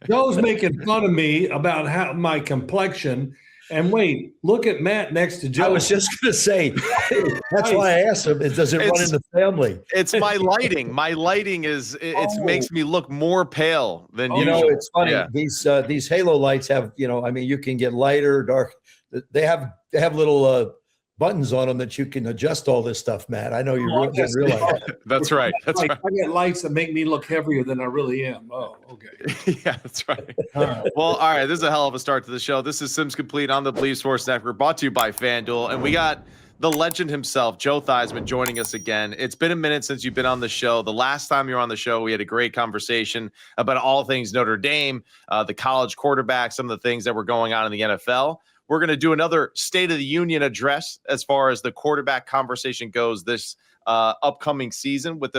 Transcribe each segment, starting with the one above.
Joe's making fun of me about how my complexion. And wait, look at Matt next to Joe. I was just going to say, that's why I asked him, does it run in the family? It's my lighting. My lighting makes me look more pale than usual. You know, it's funny. Yeah. These halo lights have, I mean, you can get lighter, dark. They have little buttons on them that you can adjust all this stuff, Matt. I know you didn't realize that. That's right. That's right. I get lights that make me look heavier than I really am. Oh, okay. Yeah, that's right. Well, all right. This is a hell of a start to the show. This is Sims Complete on the Believe Sports Network, brought to you by FanDuel. And we got the legend himself, Joe Theismann, joining us again. It's been a minute since you've been on the show. The last time you were on the show, we had a great conversation about all things Notre Dame, the college quarterback, some of the things that were going on in the NFL. We're going to do another State of the Union address as far as the quarterback conversation goes this upcoming season, with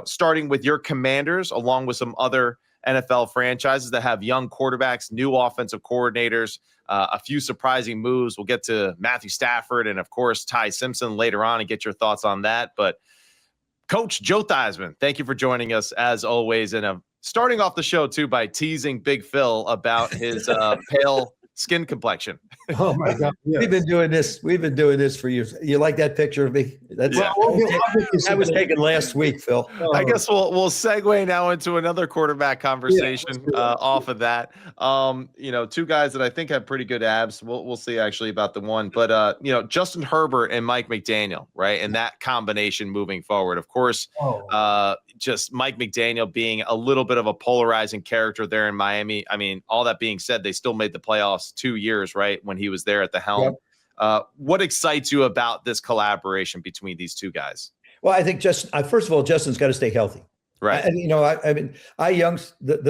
starting with your Commanders, along with some other NFL franchises that have young quarterbacks, new offensive coordinators, a few surprising moves. We'll get to Matthew Stafford and, of course, Ty Simpson later on and get your thoughts on that. But Coach Joe Theismann, thank you for joining us as always. And starting off the show, too, by teasing Big Phil about his pale skin complexion. Oh my God! Yes. We've been doing this for years. You like that picture of me? That was taken last week, Phil. I guess we'll segue now into another quarterback conversation off of that. Two guys that I think have pretty good abs. We'll see actually about the one, but Justin Herbert and Mike McDaniel, right? And that combination moving forward, of course. Just Mike McDaniel being a little bit of a polarizing character there in Miami. I mean, all that being said, they still made the playoffs 2 years, right, when he was there at the helm. Yep. What excites you about this collaboration between these two guys? Well, I think first of all, Justin's got to stay healthy. Right. The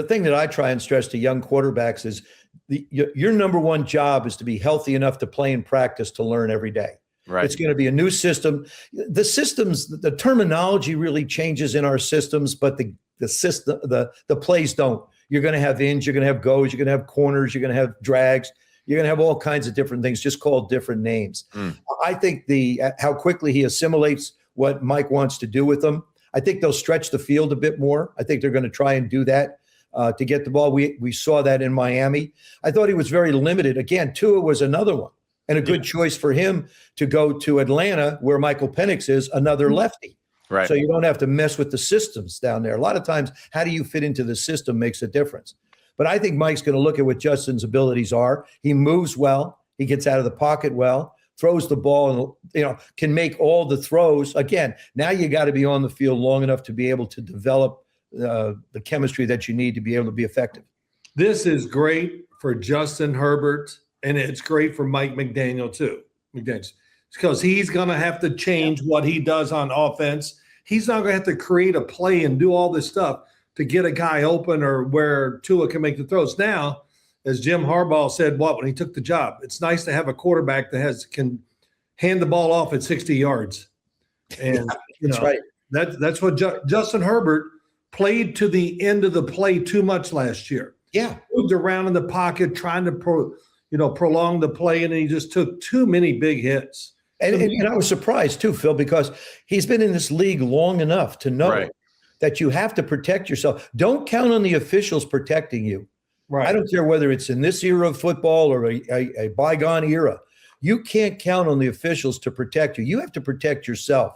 thing that I try and stress to young quarterbacks is your number one job is to be healthy enough to play and practice, to learn every day. Right. It's going to be a new system. The systems, the terminology really changes in our systems, but the system, the plays don't. You're going to have ins, you're going to have goes, you're going to have corners, you're going to have drags, you're going to have all kinds of different things, just called different names. I think how quickly he assimilates what Mike wants to do with them. I think they'll stretch the field a bit more. I think they're going to try and do that to get the ball. We saw that in Miami. I thought he was very limited. Again, Tua was another one. And a good choice for him to go to Atlanta, where Michael Penix is, another lefty. Right. So you don't have to mess with the systems down there. A lot of times, how do you fit into the system makes a difference. But I think Mike's going to look at what Justin's abilities are. He moves well. He gets out of the pocket well, throws the ball, and can make all the throws. Again, now you got to be on the field long enough to be able to develop the chemistry that you need to be able to be effective. This is great for Justin Herbert. And it's great for Mike McDaniel, too. Because he's going to have to change what he does on offense. He's not going to have to create a play and do all this stuff to get a guy open or where Tua can make the throws. Now, as Jim Harbaugh said when he took the job, it's nice to have a quarterback that can hand the ball off at 60 yards. And that's right. That's what Justin Herbert played to the end of the play too much last year. Yeah. Moved around in the pocket, trying to prolong the play, and he just took too many big hits. And I was surprised too, Phil, because he's been in this league long enough to know that you have to protect yourself. Don't count on the officials protecting you. Right. I don't care whether it's in this era of football or a bygone era. You can't count on the officials to protect you. You have to protect yourself.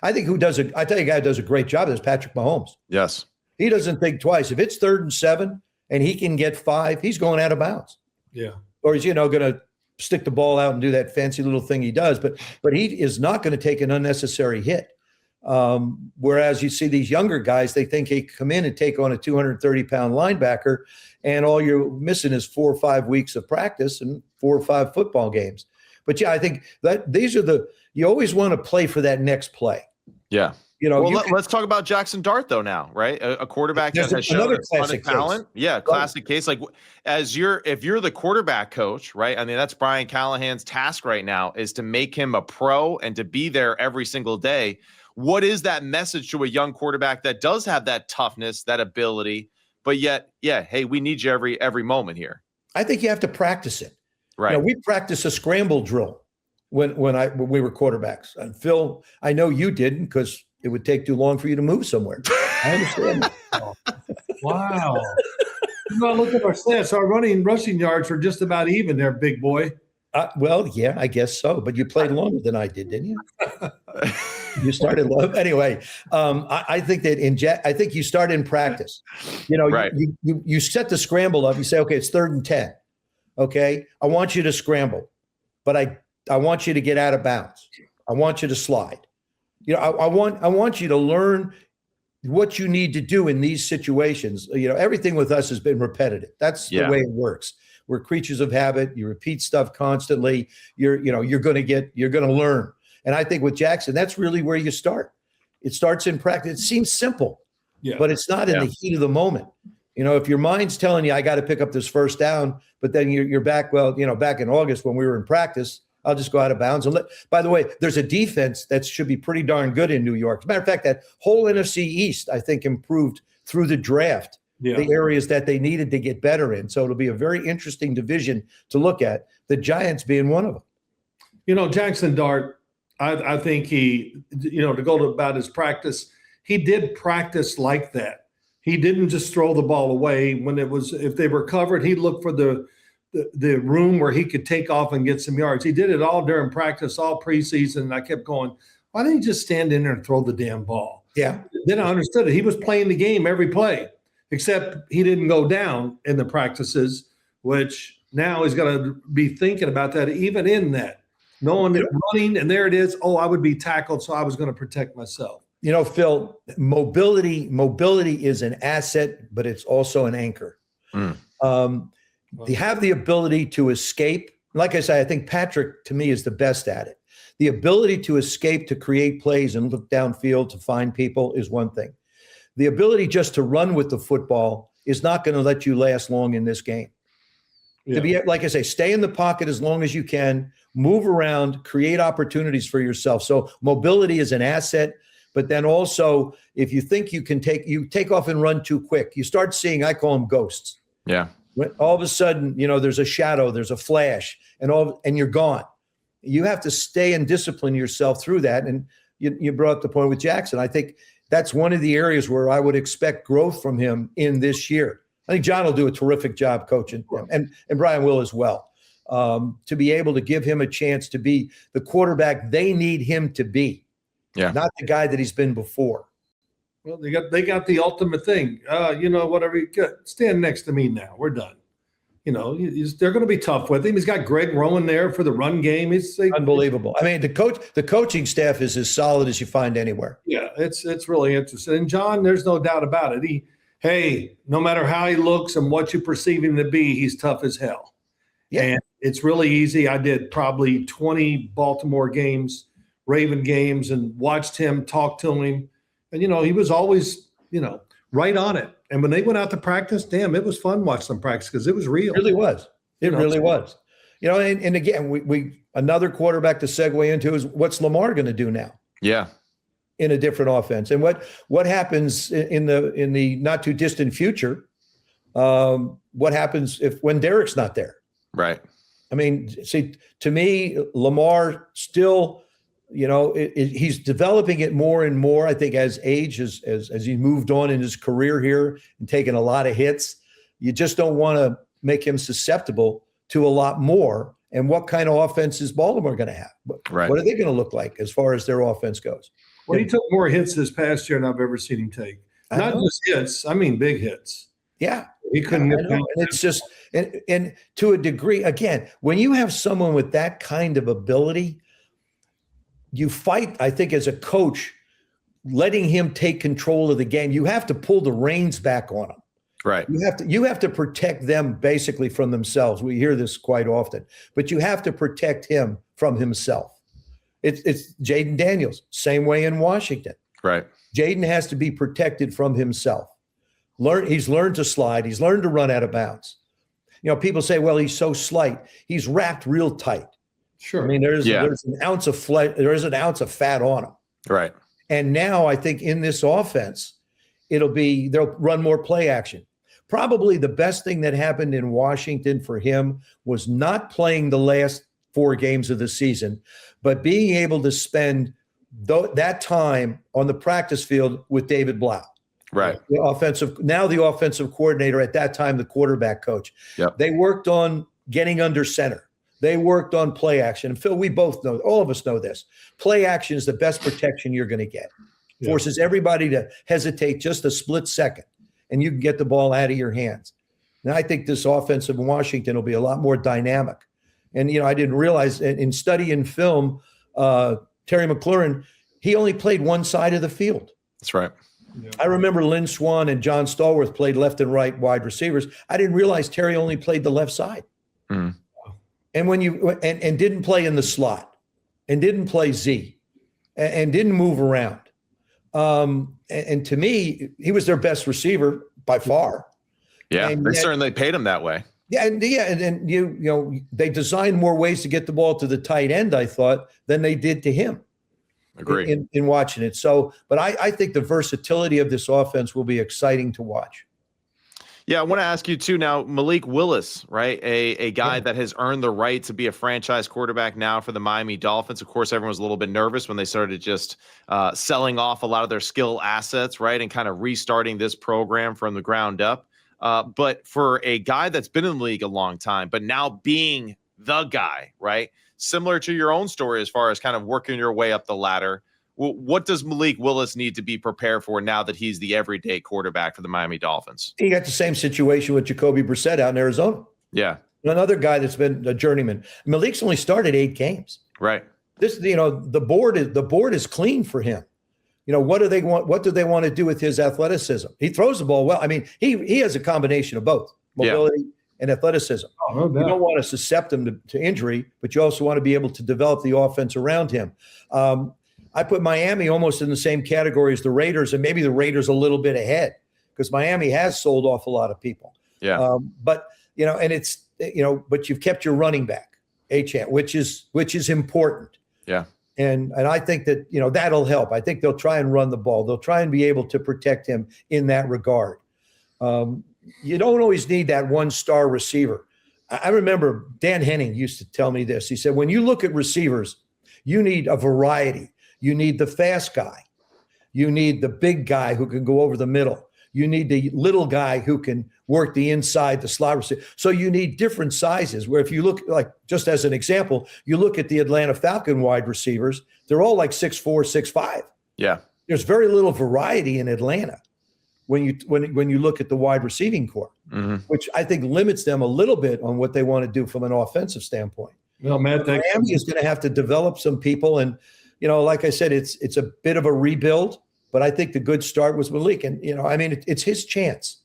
I think I tell you a guy who does a great job is Patrick Mahomes. Yes. He doesn't think twice. If it's 3rd and 7 and he can get 5, he's going out of bounds. Yeah. Or he's, going to stick the ball out and do that fancy little thing he does. But he is not going to take an unnecessary hit. Whereas you see these younger guys, they think they come in and take on a 230-pound linebacker, and all you're missing is 4 or 5 weeks of practice and 4 or 5 football games. But, I think that these are you always want to play for that next play. Yeah. Let's talk about Jaxson Dart though now, right? A quarterback that has shown a ton of talent. Yeah, classic case. Like if you're the quarterback coach, right? I mean, that's Brian Callahan's task right now, is to make him a pro and to be there every single day. What is that message to a young quarterback that does have that toughness, that ability, but yet, hey, we need you every moment here? I think you have to practice it. Right. We practice a scramble drill when we were quarterbacks. And Phil, I know you didn't, because it would take too long for you to move somewhere. I understand. Wow. Well, look at our stats. Our rushing yards are just about even there, big boy. Well, yeah, I guess so. But you played longer than I did, didn't you? You started low. Anyway, I think that I think you start in practice. Right. You set the scramble up. You say, okay, it's 3rd and 10. Okay, I want you to scramble, but I want you to get out of bounds. I want you to slide. I want you to learn what you need to do in these situations. Everything with us has been repetitive. That's the way it works. We're creatures of habit. You repeat stuff constantly. You're going to learn. And I think with Jaxson, that's really where you start. It starts in practice. It seems simple, but it's not in the heat of the moment. If your mind's telling you, I got to pick up this first down, but then you're back. Well, back in August when we were in practice, I'll just go out of bounds. By the way, there's a defense that should be pretty darn good in New York. As a matter of fact, that whole NFC East, I think, improved through the draft. The areas that they needed to get better in. So it'll be a very interesting division to look at, the Giants being one of them. Jaxson Dart, I think he, to go about his practice, he did practice like that. He didn't just throw the ball away. If they were covered, he'd look for the room where he could take off and get some yards. He did it all during practice, all preseason. And I kept going, why didn't he just stand in there and throw the damn ball? Yeah. Then I understood it. He was playing the game every play. Except he didn't go down in the practices, which now he's got to be thinking about that, even in that. Knowing that running, and there it is, I would be tackled, so I was going to protect myself. Phil, mobility is an asset, but it's also an anchor. You have the ability to escape. Like I said, I think Patrick, to me, is the best at it. The ability to escape, to create plays and look downfield to find people is one thing. The ability just to run with the football is not going to let you last long in this game. To be, like I say, stay in the pocket as long as you can, move around, create opportunities for yourself. So mobility is an asset, but then also if you think you can take off and run too quick, you start seeing, I call them ghosts. Yeah. All of a sudden, there's a shadow, there's a flash, and you're gone. You have to stay and discipline yourself through that. And you brought up the point with Jaxson. I think that's one of the areas where I would expect growth from him in this year. I think John will do a terrific job coaching him, and Brian will as well, to be able to give him a chance to be the quarterback they need him to be, not the guy that he's been before. Well, they got the ultimate thing. Whatever, stand next to me now. We're done. They're going to be tough with him. He's got Greg Rowan there for the run game. It's unbelievable. I mean, the coaching staff is as solid as you find anywhere. Yeah, it's really interesting. And John, there's no doubt about it. No matter how he looks and what you perceive him to be, he's tough as hell. Yeah. And it's really easy. I did probably 20 Baltimore games, Raven games, and watched him, talk to him. And, he was always, right on it. And when they went out to practice, damn, it was fun watching them practice because it was real. It really was. It really was. And again, we another quarterback to segue into is what's Lamar going to do now? Yeah. In a different offense. And what happens in the not too distant future? What happens when Derek's not there? Right. I mean, see, to me, Lamar still, he's developing it more and more. I think as age, as he moved on in his career here and taken a lot of hits, you just don't want to make him susceptible to a lot more. And what kind of offense is Baltimore going to have? Right. What are they going to look like as far as their offense goes? Well, he took more hits this past year than I've ever seen him take. Not just hits, I mean big hits. Yeah. He couldn't get down. It's just, and to a degree, again, when you have someone with that kind of ability, you fight, I think, as a coach, letting him take control of the game. You have to pull the reins back on him. Right. You have to protect them basically from themselves. We hear this quite often, but you have to protect him from himself. It's Jayden Daniels, same way in Washington. Right. Jayden has to be protected from himself. He's learned to slide. He's learned to run out of bounds. People say, well, he's so slight. He's wrapped real tight. Sure. I mean, there's an ounce of flesh, there is an ounce of fat on him. Right. And now I think in this offense, they'll run more play action. Probably the best thing that happened in Washington for him was not playing the last 4 games of the season, but being able to spend that time on the practice field with David Blau. Right. The offensive coordinator, at that time, the quarterback coach. Yep. They worked on getting under center. They worked on play action. And Phil, we both know, all of us know this. Play action is the best protection you're going to get. Yeah. Forces everybody to hesitate just a split second, and you can get the ball out of your hands. And I think this offense in Washington will be a lot more dynamic. And, I didn't realize in studying film, Terry McLaurin, he only played one side of the field. That's right. Yeah. I remember Lynn Swann and John Stallworth played left and right wide receivers. I didn't realize Terry only played the left side. Mm. And when and didn't play in the slot, and didn't play Z, and didn't move around. And to me, he was their best receiver by far. Yeah, and they certainly paid him that way. Yeah, and they designed more ways to get the ball to the tight end, I thought, than they did to him. Agree. In watching it. So, but I think the versatility of this offense will be exciting to watch. Yeah, I want to ask you too now, Malik Willis, right? A guy that has earned the right to be a franchise quarterback now for the Miami Dolphins. Of course, everyone was a little bit nervous when they started just selling off a lot of their skill assets, right? And kind of restarting this program from the ground up. But for a guy that's been in the league a long time, but now being the guy, right? Similar to your own story as far as kind of working your way up the ladder, what does Malik Willis need to be prepared for now that he's the everyday quarterback for the Miami Dolphins? He got the same situation with Jacoby Brissett out in Arizona. Yeah. Another guy that's been a journeyman. Malik's only started 8 games. Right. This, the board is clean for him. What do they want? What do they want to do with his athleticism? He throws the ball well. I mean, he has a combination of both mobility and athleticism. Oh, no doubt. You don't want to suscept him to injury, but you also want to be able to develop the offense around him. I put Miami almost in the same category as the Raiders, and maybe the Raiders a little bit ahead because Miami has sold off a lot of people. Yeah. But you've kept your running back, Achane, which is important. Yeah. And I think that, that'll help. I think they'll try and run the ball. They'll try and be able to protect him in that regard. You don't always need that one-star receiver. I remember Dan Henning used to tell me this. He said, when you look at receivers, you need a variety. You need the fast guy. You need the big guy who can go over the middle. You need the little guy who can work the inside, the slot receiver. So you need different sizes, where if you look, like, just as an example, you look at the Atlanta Falcon wide receivers, they're all like 6'4", 6'5". Yeah. There's very little variety in Atlanta when you look at the wide receiving core, which I think limits them a little bit on what they want to do from an offensive standpoint. No, Matt, Miami is going to have to develop some people, and like I said, it's a bit of a rebuild. But I think the good start was Malik, and it's his chance.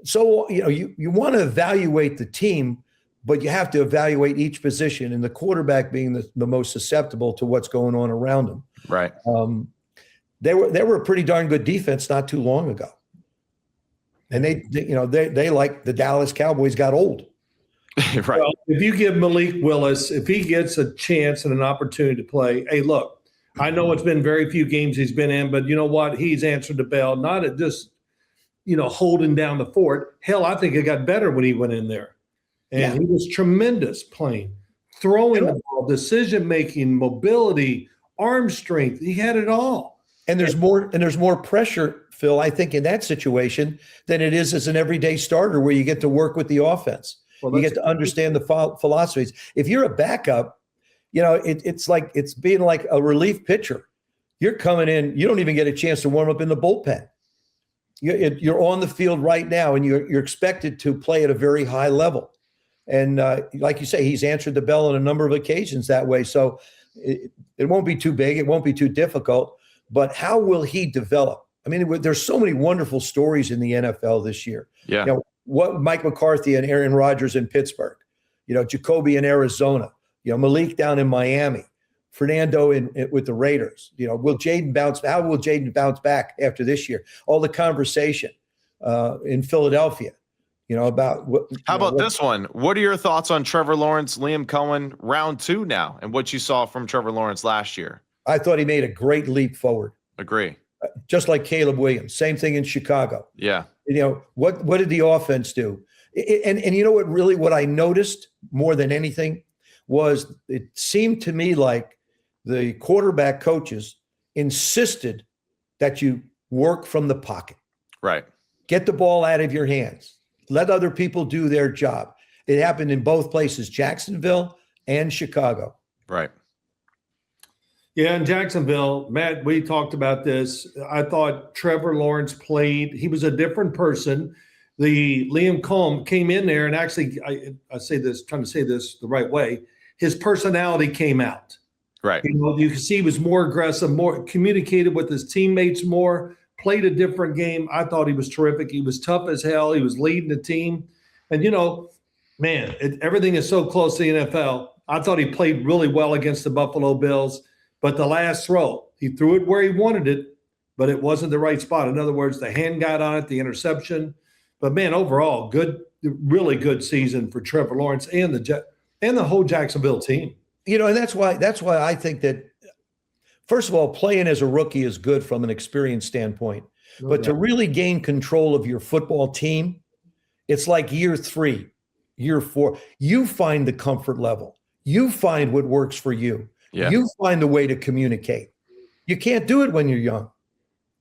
So you want to evaluate the team, but you have to evaluate each position, and the quarterback being the most susceptible to what's going on around them. Right. They were a pretty darn good defense not too long ago, and they like the Dallas Cowboys got old. Right. Well, if you give Malik Willis, if he gets a chance and an opportunity to play, hey, look. I know it's been very few games he's been in, but you know what? He's answered the bell, not at just, holding down the fort. Hell, I think it got better when he went in there. And he was tremendous playing, throwing the ball, decision-making, mobility, arm strength. He had it all. And there's more pressure, Phil, I think, in that situation than it is as an everyday starter where you get to work with the offense. Well, you get to understand the philosophies. If you're a backup, it's being like a relief pitcher. You're coming in, you don't even get a chance to warm up in the bullpen. You're on the field right now, and you're expected to play at a very high level. And like you say, he's answered the bell on a number of occasions that way. So it won't be too big. It won't be too difficult. But how will he develop? I mean, there's so many wonderful stories in the NFL this year. Yeah. What Mike McCarthy and Aaron Rodgers in Pittsburgh, Jacoby in Arizona, Malik down in Miami, Fernando with the Raiders. How will Jayden bounce back after this year? All the conversation in Philadelphia, about what. How about this one? What are your thoughts on Trevor Lawrence, Liam Coen, round 2 now, and what you saw from Trevor Lawrence last year? I thought he made a great leap forward. Agree. Just like Caleb Williams, same thing in Chicago. Yeah. What did the offense do? And what I noticed more than anything was it seemed to me like the quarterback coaches insisted that you work from the pocket. Right. Get the ball out of your hands. Let other people do their job. It happened in both places, Jacksonville and Chicago. Right. Yeah, in Jacksonville, Matt, we talked about this. I thought Trevor Lawrence played. He was a different person. The Liam Coen came in there, and actually, I say this, trying to say this the right way. His personality came out. Right. You can see he was more aggressive, more communicated with his teammates more, played a different game. I thought he was terrific. He was tough as hell. He was leading the team. And, man, everything is so close to the NFL. I thought he played really well against the Buffalo Bills. But the last throw, he threw it where he wanted it, but it wasn't the right spot. In other words, the hand got on it, the interception. But, man, overall, really good season for Trevor Lawrence and the whole Jacksonville team. And that's why I think that, first of all, playing as a rookie is good from an experience standpoint. But to really gain control of your football team, it's like year 3, year 4. You find the comfort level. You find what works for you. Yeah. You find a way to communicate. You can't do it when you're young.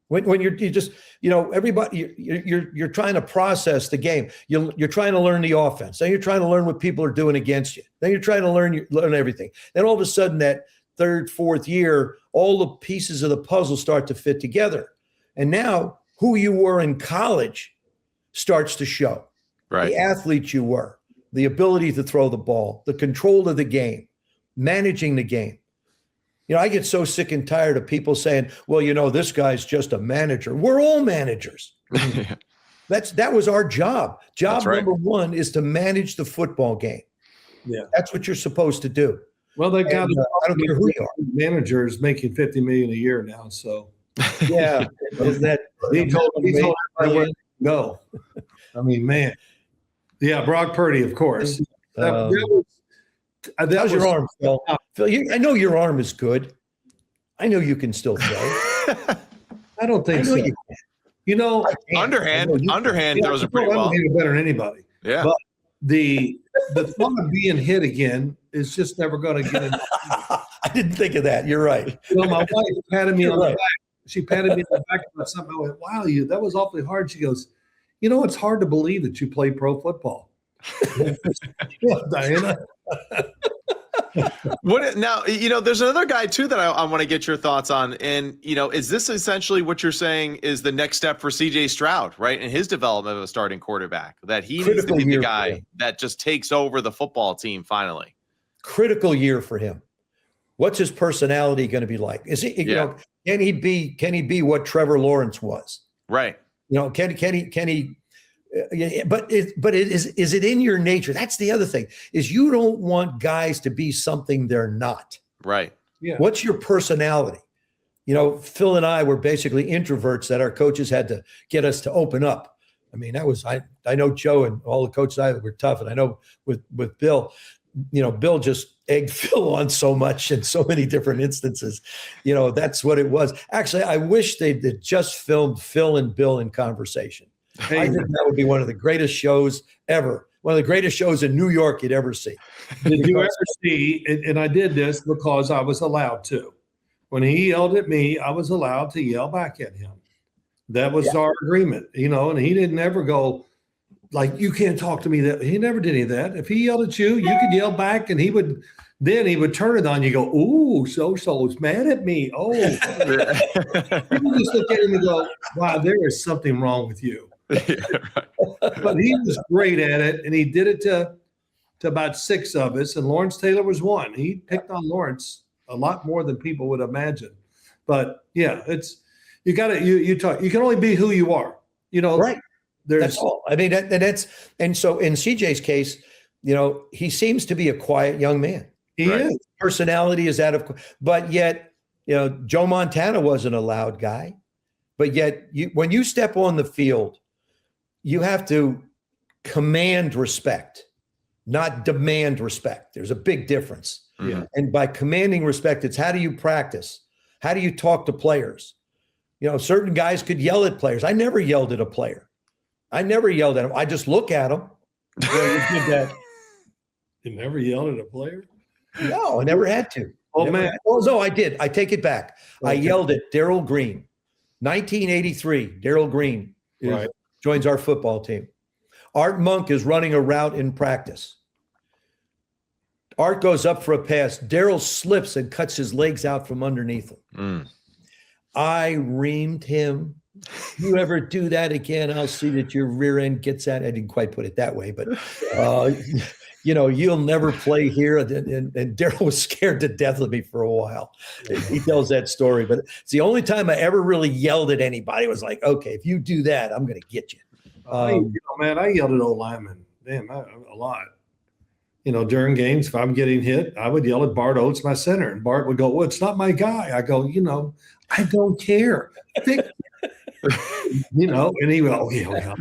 When you just, everybody, you're trying to process the game. You're trying to learn the offense. Then you're trying to learn what people are doing against you. Then you're trying to learn everything. Then all of a sudden, that 3rd, 4th year, all the pieces of the puzzle start to fit together. And now who you were in college starts to show. Right. The athlete you were, the ability to throw the ball, the control of the game, managing the game. I get so sick and tired of people saying, well, this guy's just a manager. We're all managers. Yeah. That was our job. Job right. number 1 is to manage the football game. Yeah. That's what you're supposed to do. Well, they got I don't care who you are. Managers making $50 million a year now. So yeah. Isn't that he told everybody where to go. I mean, man. Yeah, Brock Purdy, of course. How's your arm, Phil? Phil, I know your arm is good. I know you can still throw. I don't think so. Underhand throws it pretty well. Better than anybody. Yeah. But the thought of being hit again is just never going to get in. I didn't think of that. You're right. My wife patted me on the back. She patted me on the back about something. I went, wow, that was awfully hard. She goes, it's hard to believe that you play pro football. Diana. Now, there's another guy too that I want to get your thoughts on. And, is this essentially what you're saying is the next step for CJ Stroud, right? In his development of a starting quarterback, that he needs to be the guy that just takes over the football team finally. Critical year for him. What's his personality going to be like? Is he, can he be what Trevor Lawrence was? Right. Can he but is it in your nature? That's the other thing, is you don't want guys to be something they're not. Right. Yeah. What's your personality? Phil and I were basically introverts that our coaches had to get us to open up. I mean, I know Joe and all the coaches were tough. And I know with Bill, Bill just egged Phil on so much in so many different instances. That's what it was. Actually, I wish they'd just filmed Phil and Bill in conversation. Hey, I think that would be one of the greatest shows ever. One of the greatest shows in New York you'd ever see. Did you ever see, and I did this because I was allowed to. When he yelled at me, I was allowed to yell back at him. That was our agreement, and he didn't ever go, like, you can't talk to me. That he never did any of that. If he yelled at you, you could yell back, and he would turn it on you. Go, ooh, so-so's mad at me. Oh, people just look at him and go, wow, there is something wrong with you. But he was great at it, and he did it to about 6 of us, and Lawrence Taylor was one. He picked on Lawrence a lot more than people would imagine. But yeah, you got to you talk. You can only be who you are. Right. That's all. I mean, and so in CJ's case, he seems to be a quiet young man. He is. Personality is but yet, Joe Montana wasn't a loud guy, but yet when you step on the field, you have to command respect, not demand respect. There's a big difference. Yeah. And by commanding respect, it's how do you practice? How do you talk to players? Certain guys could yell at players. I never yelled at a player. I never yelled at him. I just look at him. You did that. You never yelled at a player? No, I never had to. No, I did. I take it back. Okay. I yelled at Darryl Green, 1983. Darryl Green. joins our football team. Art Monk is running a route in practice. Art goes up for a pass. Daryl slips and cuts his legs out from underneath him. I reamed him. You ever do that again, I'll see that your rear end gets at it. I didn't quite put it that way, but you'll never play here. And Daryl was scared to death of me for a while. He tells that story, but it's the only time I ever really yelled at anybody. It was like, okay, if you do that, I'm going to get you. Man, I yelled at old linemen. Damn, a lot. During games, if I'm getting hit, I would yell at Bart Oates, my center, and Bart would go, "Well, it's not my guy." I go, I don't care. And he would, "Oh, yeah."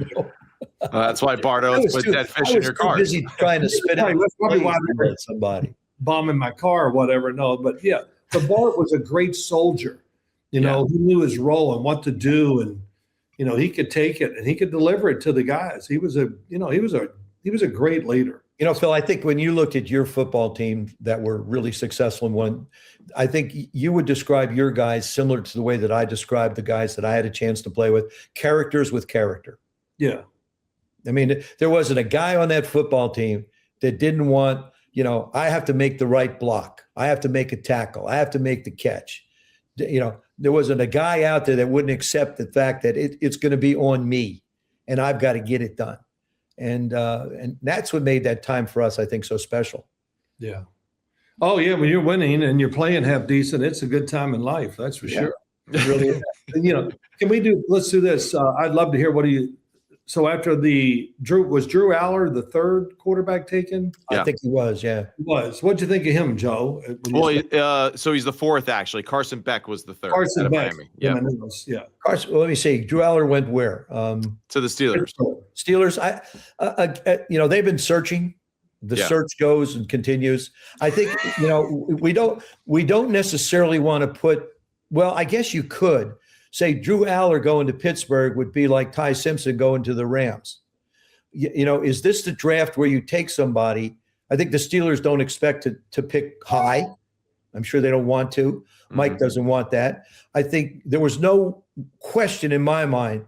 That's why Bart Oates put dead fish in your car. Busy trying to spit out. That's probably why I somebody bombing my car or whatever. No, but yeah, but Bart was a great soldier. He knew his role and what to do, and he could take it and he could deliver it to the guys. He was a great leader. Phil, I think when you look at your football team that were really successful in one, I think you would describe your guys similar to the way that I described the guys that I had a chance to play with, characters with character. Yeah. I mean, there wasn't a guy on that football team that didn't want, I have to make the right block. I have to make a tackle. I have to make the catch. There wasn't a guy out there that wouldn't accept the fact that it's going to be on me and I've got to get it done. And that's what made that time for us, I think, so special. Yeah. Oh, yeah. When you're winning and you're playing half decent, it's a good time in life. That's for sure. It really is. Let's do this. I'd love to hear so after was Drew Allar the third quarterback taken? Yeah. I think he was, yeah. He was. What'd you think of him, Joe? Well, so he's the fourth, actually. Carson Beck was the third. Carson Beck. Miami. Yeah. Carson, well, let me see. Drew Allar went where? To the Steelers. Steelers, they've been searching. The search goes and continues. I think, we don't necessarily want to put, well, I guess you could say Drew Allar going to Pittsburgh would be like Ty Simpson going to the Rams. Is this the draft where you take somebody? I think the Steelers don't expect to pick high. I'm sure they don't want to. Mike doesn't want that. I think there was no question in my mind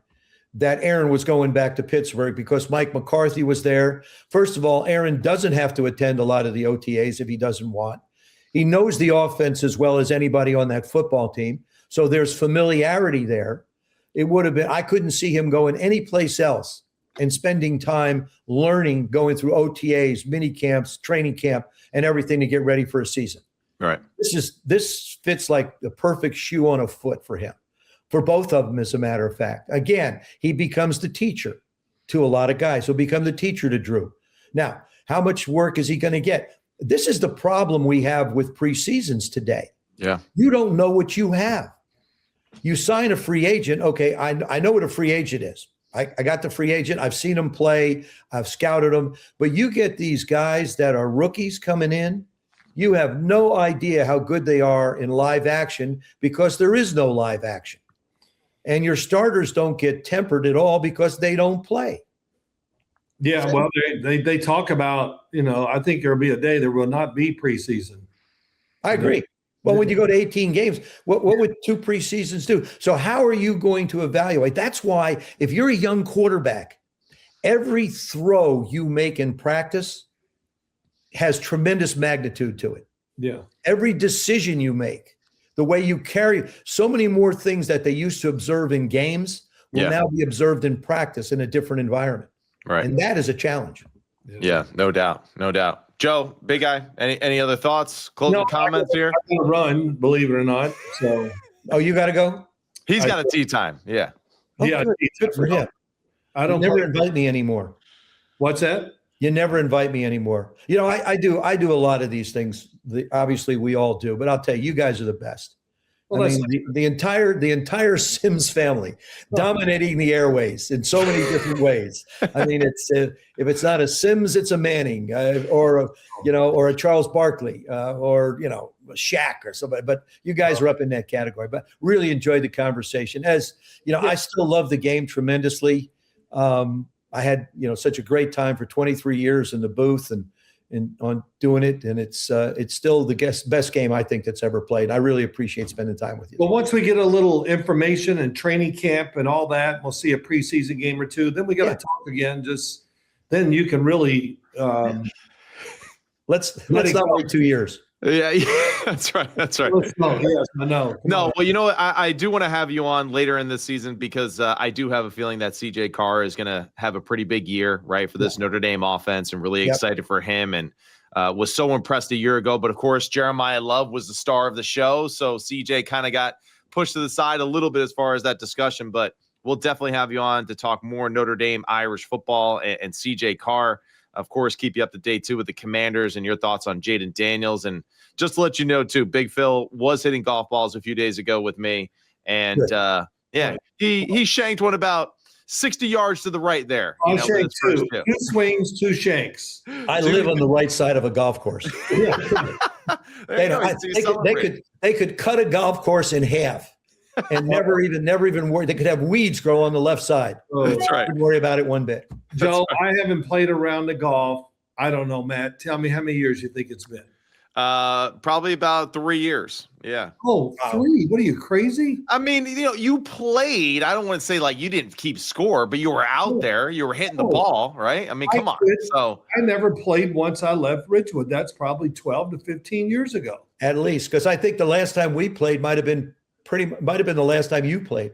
that Aaron was going back to Pittsburgh because Mike McCarthy was there. First of all, Aaron doesn't have to attend a lot of the OTAs if he doesn't want. He knows the offense as well as anybody on that football team. So there's familiarity there. It would have been, I couldn't see him going any place else and spending time learning, going through OTAs, mini camps, training camp, and everything to get ready for a season. Right. This fits like the perfect shoe on a foot for him, for both of them, as a matter of fact. Again, he becomes the teacher to a lot of guys. He'll become the teacher to Drew. Now, how much work is he going to get? This is the problem we have with preseasons today. Yeah. You don't know what you have. You sign a free agent. Okay, I know what a free agent is. I got the free agent. I've seen him play. I've scouted him. But you get these guys that are rookies coming in. You have no idea how good they are in live action because there is no live action. And your starters don't get tempered at all because they don't play. Yeah, well, they talk about, I think there'll be a day there will not be preseason. I agree. Well, when you go to 18 games, what would 2 preseasons do? So how are you going to evaluate? That's why if you're a young quarterback, every throw you make in practice has tremendous magnitude to it. Yeah. Every decision you make, the way you carry, so many more things that they used to observe in games will now be observed in practice in a different environment. Right. And that is a challenge. Yeah, no doubt. No doubt. Joe, big guy, any other thoughts, closing comments here? I'm going to run, believe it or not. So, you got to go? He's got a tea time. Yeah. Yeah. Good for him. I don't never invite me anymore. What's that? You never invite me anymore. I do a lot of these things. Obviously we all do, but I'll tell you, you guys are the best. Well, I mean, the entire Sims family dominating the airways in so many different ways. I mean, it's if it's not a Sims, it's a Manning or a Charles Barkley or a Shaq or somebody. But you guys are up in that category. But really enjoyed the conversation. As I still love the game tremendously. I had such a great time for 23 years in the booth, and on doing it, and it's still the best game I think that's ever played. I really appreciate spending time with you. Well, once we get a little information and training camp and all that, we'll see a preseason game or two. Then we got to talk again. Just then you can really let's not wait 2 years. Yeah, that's right. That's right. No, yes, I know. No, well, you know what? I do want to have you on later in this season because I do have a feeling that CJ Carr is going to have a pretty big year, right, for this Notre Dame offense, and really excited for him, and was so impressed a year ago. But, of course, Jeremiah Love was the star of the show, so CJ kind of got pushed to the side a little bit as far as that discussion. But we'll definitely have you on to talk more Notre Dame Irish football and CJ Carr. Of course, keep you up to date, too, with the Commanders and your thoughts on Jayden Daniels. And just to let you know, too, Big Phil was hitting golf balls a few days ago with me. And, he shanked one about 60 yards to the right there. I shanked two swings, two shanks. I live on the right side of a golf course. They could cut a golf course in half and never even worry. They could have weeds grow on the left side. That's right. Wouldn't worry about it one bit. Joe, I haven't played around the golf. I don't know, Matt. Tell me how many years you think it's been. Probably about 3 years. Yeah. Oh, wow. 3? What are you, crazy? I mean, you played. I don't want to say like you didn't keep score, but you were out there. You were hitting the ball, right? I mean, come on. So I never played once I left Ridgewood. That's probably 12 to 15 years ago. At least, because I think the last time we played might have been the last time you played.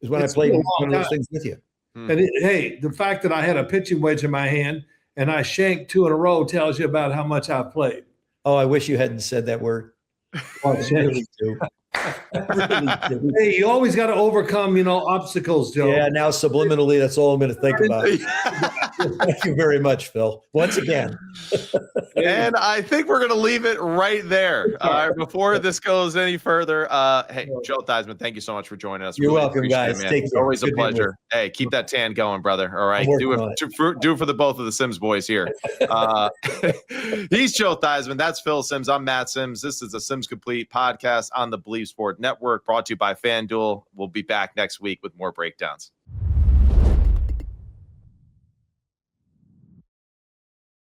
Is when I played one of those things with you. And hey, the fact that I had a pitching wedge in my hand and I shanked 2 in a row tells you about how much I played. Oh, I wish you hadn't said that word. Oh, really do. Hey, you always got to overcome, obstacles, Joe. Yeah, now subliminally, that's all I'm going to think about. Thank you very much, Phil. Once again. And I think we're going to leave it right there. Before this goes any further, hey, Joe Theismann, thank you so much for joining us. You're welcome, guys. It's always a pleasure. Hey, keep that tan going, brother. All right. Do it for the both of the Sims boys here. He's Joe Theismann. That's Phil Sims. I'm Matt Sims. This is the Sims Complete podcast on the Believe Sport Network, brought to you by FanDuel. We'll be back next week with more breakdowns.